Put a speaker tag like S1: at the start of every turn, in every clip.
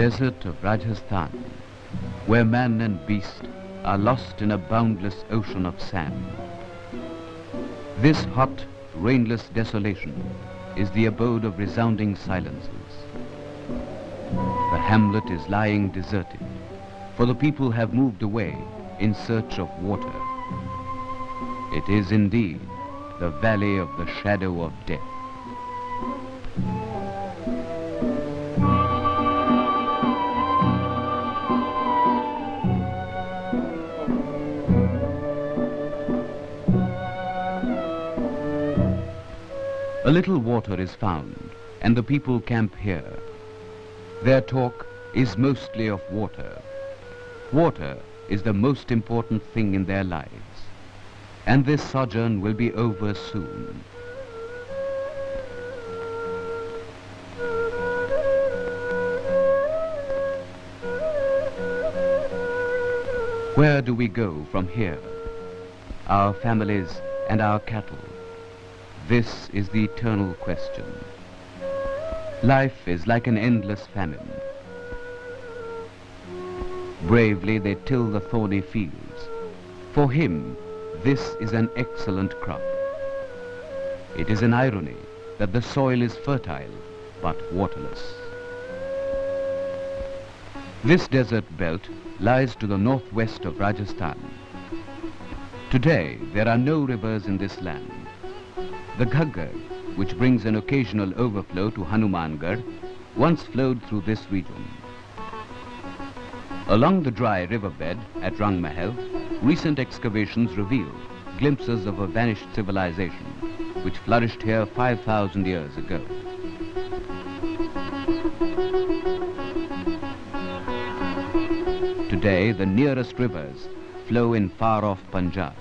S1: desert of Rajasthan, where man and beast are lost in a boundless ocean of sand. This hot, rainless desolation is the abode of resounding silences. The hamlet is lying deserted, for the people have moved away in search of water. It is indeed the valley of the shadow of death. A little water is found, and the people camp here. Their talk is mostly of water. Water is the most important thing in their lives, and this sojourn will be over soon. Where do we go from here? Our families and our cattle. This is the eternal question. Life is like an endless famine. Bravely they till the thorny fields. For him, this is an excellent crop. It is an irony that the soil is fertile, but waterless. This desert belt lies to the northwest of Rajasthan. Today, there are no rivers in this land. The Ghaggar, which brings an occasional overflow to Hanumangarh, once flowed through this region. Along the dry riverbed at Rangmahal, recent excavations reveal glimpses of a vanished civilization, which flourished here 5,000 years ago. Today, the nearest rivers flow in far-off Punjab.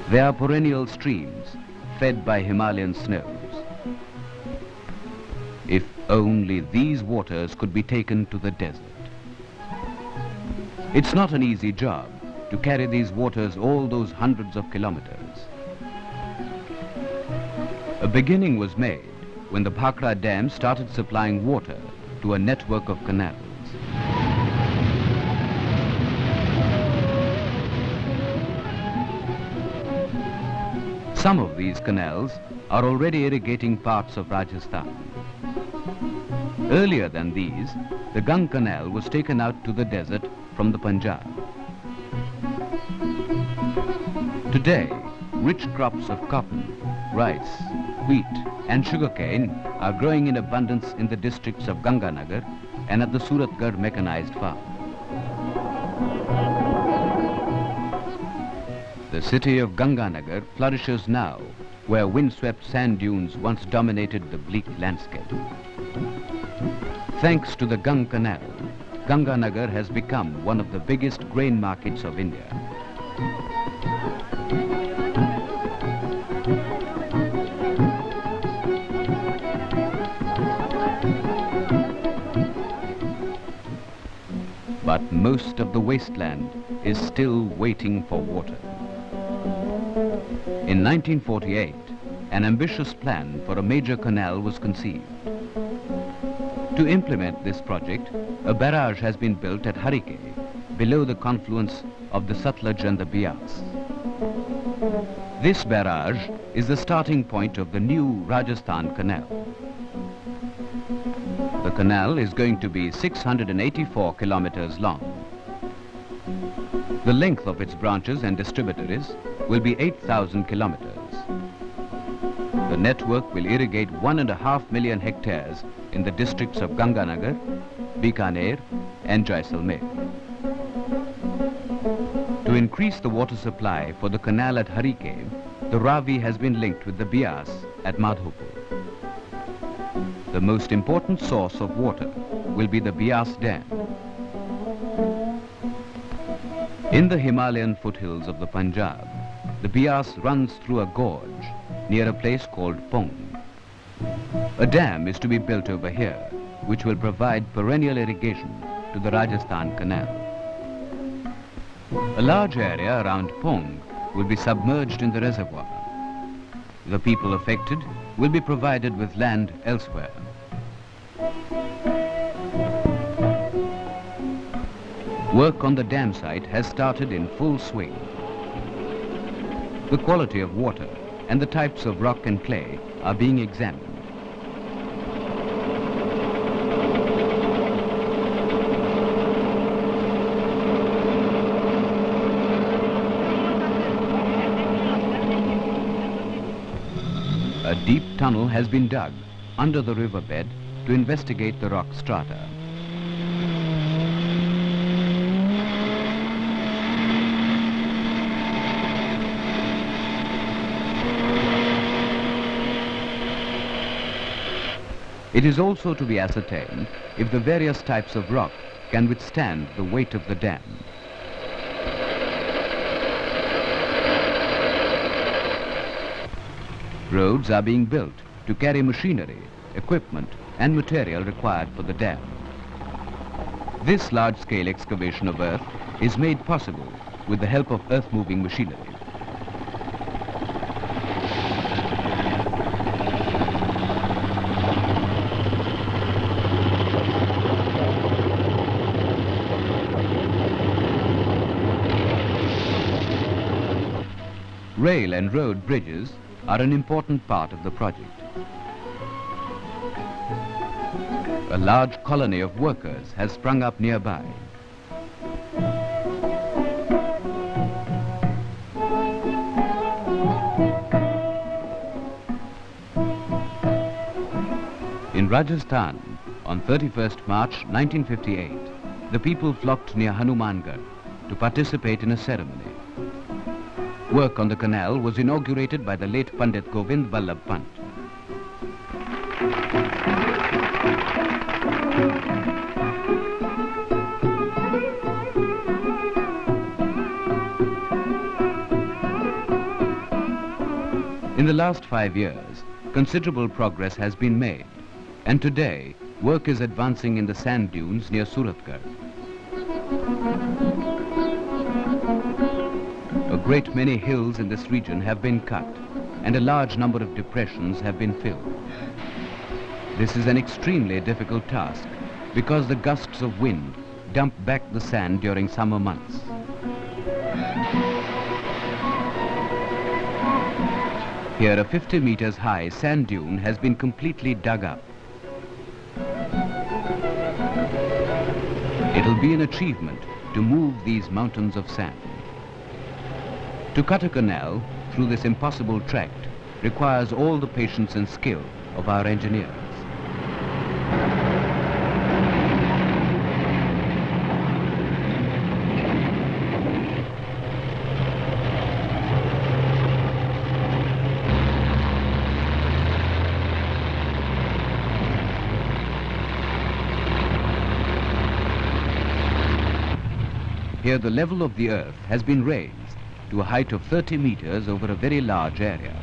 S1: They are perennial streams fed by Himalayan snows. If only these waters could be taken to the desert. It's not an easy job to carry these waters all those hundreds of kilometers. A beginning was made when the Bhakra Dam started supplying water to a network of canals. Some of these canals are already irrigating parts of Rajasthan. Earlier than these, the Gang Canal was taken out to the desert from the Punjab. Today, rich crops of cotton, rice, wheat and sugarcane are growing in abundance in the districts of Gangasagar and at the Suratgarh mechanized farm. The city of Gangasagar flourishes now, where windswept sand dunes once dominated the bleak landscape. Thanks to the Gang Canal, Gangasagar has become one of the biggest grain markets of India. But most of the wasteland is still waiting for water. In 1948, an ambitious plan for a major canal was conceived. To implement this project, a barrage has been built at Harike, below the confluence of the Sutlej and the Bias. This barrage is the starting point of the new Rajasthan Canal. The canal is going to be 684 kilometers long. The length of its branches and distributaries will be 8,000 kilometers. The network will irrigate 1.5 million hectares in the districts of Gangasagar, Bikaner and Jaisalmer. To increase the water supply for the canal at Harike, the Ravi has been linked with the Bias at Madhopur. The most important source of water will be the Bias Dam. In the Himalayan foothills of the Punjab, the Bias runs through a gorge near a place called Pong. A dam is to be built over here, which will provide perennial irrigation to the Rajasthan Canal. A large area around Pong will be submerged in the reservoir. The people affected will be provided with land elsewhere. Work on the dam site has started in full swing. The quality of water and the types of rock and clay are being examined. A deep tunnel has been dug under the riverbed to investigate the rock strata. It is also to be ascertained if the various types of rock can withstand the weight of the dam. Roads are being built to carry machinery, equipment and material required for the dam. This large-scale excavation of earth is made possible with the help of earth-moving machinery. Rail and road bridges are an important part of the project. A large colony of workers has sprung up nearby. In Rajasthan, on 31st March 1958, the people flocked near Hanumangarh to participate in a ceremony. Work on the canal was inaugurated by the late Pandit Govind Vallabh Pant. In the last 5 years, considerable progress has been made, and today work is advancing in the sand dunes near Suratgarh. A great many hills in this region have been cut, and a large number of depressions have been filled. This is an extremely difficult task because the gusts of wind dump back the sand during summer months. Here a 50 meters high sand dune has been completely dug up. It'll be an achievement to move these mountains of sand. To cut a canal through this impossible tract requires all the patience and skill of our engineers. Here the level of the earth has been raised to a height of 30 meters over a very large area.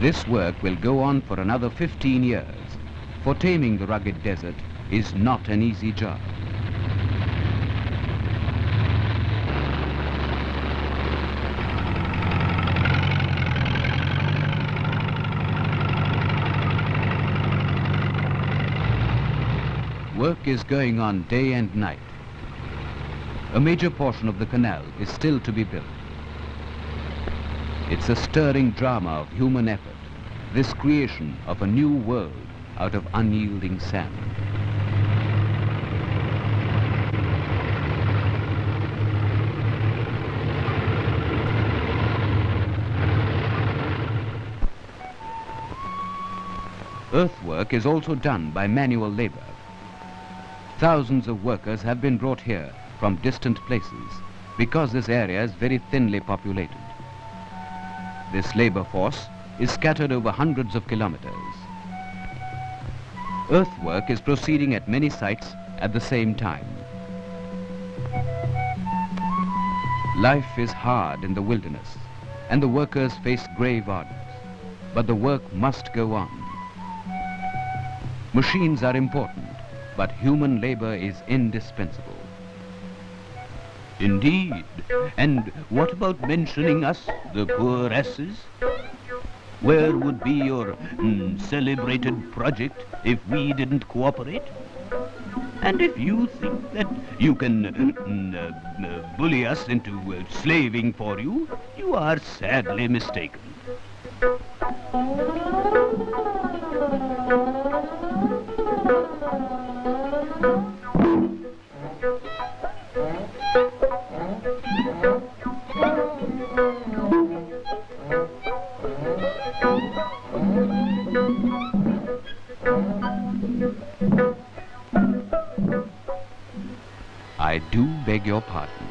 S1: This work will go on for another 15 years, for taming the rugged desert is not an easy job. Work is going on day and night. A major portion of the canal is still to be built. It's a stirring drama of human effort, this creation of a new world out of unyielding sand. Earthwork is also done by manual labor. Thousands of workers have been brought here from distant places because this area is very thinly populated. This labor force is scattered over hundreds of kilometers. Earthwork is proceeding at many sites at the same time. Life is hard in the wilderness and the workers face grave odds, but the work must go on. Machines are important, but human labor is indispensable.
S2: Indeed. And what about mentioning us, the poor asses? Where would be your celebrated project if we didn't cooperate? And if you think that you can bully us into slaving for you, you are sadly mistaken.
S1: I do beg your pardon.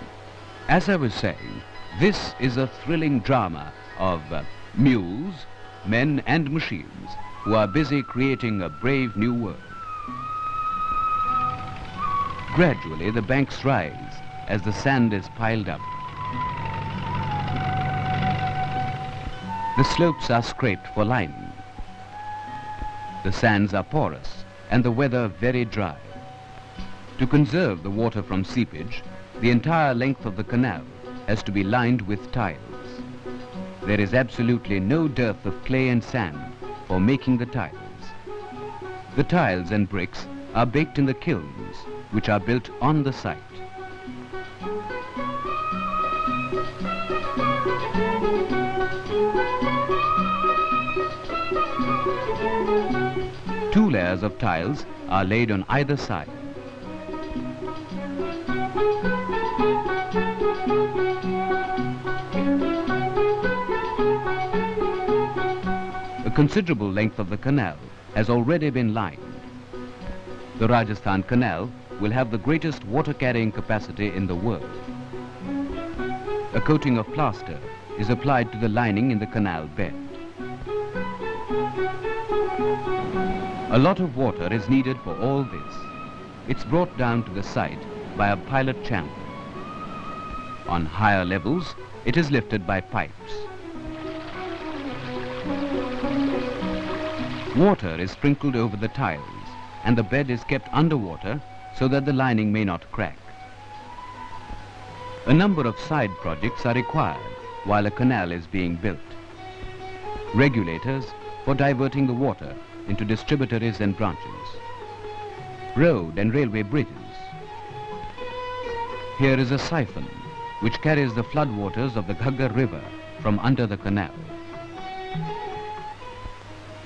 S1: As I was saying, this is a thrilling drama of mules, men and machines who are busy creating a brave new world. Gradually the banks rise as the sand is piled up. The slopes are scraped for lining. The sands are porous and the weather very dry. To conserve the water from seepage, the entire length of the canal has to be lined with tiles. There is absolutely no dearth of clay and sand for making the tiles. The tiles and bricks are baked in the kilns, which are built on the site. Two layers of tiles are laid on either side. A considerable length of the canal has already been lined. The Rajasthan Canal will have the greatest water-carrying capacity in the world. A coating of plaster is applied to the lining in the canal bed. A lot of water is needed for all this. It's brought down to the site by a pilot channel. On higher levels, it is lifted by pipes. Water is sprinkled over the tiles and the bed is kept underwater so that the lining may not crack. A number of side projects are required while a canal is being built. Regulators for diverting the water into distributaries and branches. Road and railway bridges. Here is a siphon which carries the floodwaters of the Gangasagar river from under the canal.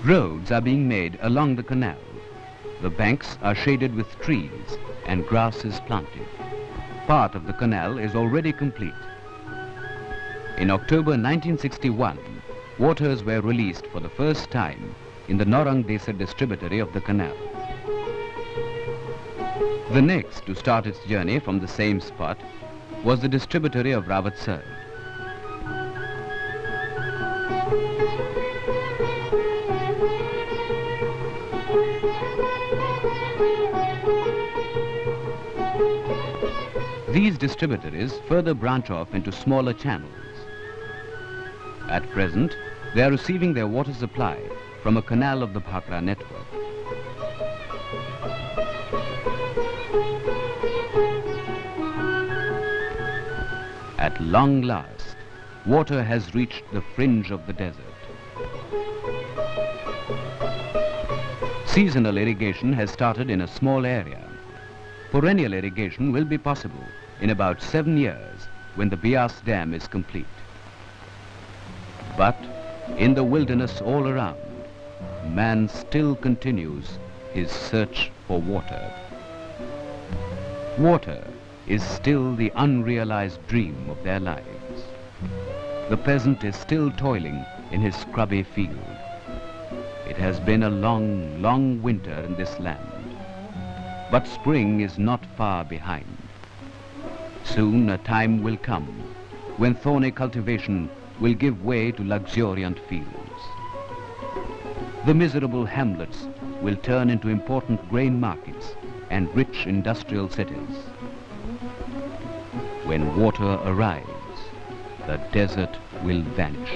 S1: Roads are being made along the canal. The banks are shaded with trees and grass is planted. Part of the canal is already complete. In October 1961, waters were released for the first time in the Narang-Desa distributary of the canal. The next to start its journey from the same spot was the distributary of Rajasthan. These distributaries further branch off into smaller channels. At present, they are receiving their water supply from a canal of the Bhakra network. At long last, water has reached the fringe of the desert. Seasonal irrigation has started in a small area. Perennial irrigation will be possible in about 7 years when the Bias Dam is complete. But in the wilderness all around, man still continues his search for water. Water is still the unrealized dream of their lives. The peasant is still toiling in his scrubby field. It has been a long, long winter in this land. But spring is not far behind. Soon a time will come when thorny cultivation will give way to luxuriant fields. The miserable hamlets will turn into important grain markets and rich industrial cities. When water arrives, the desert will vanish.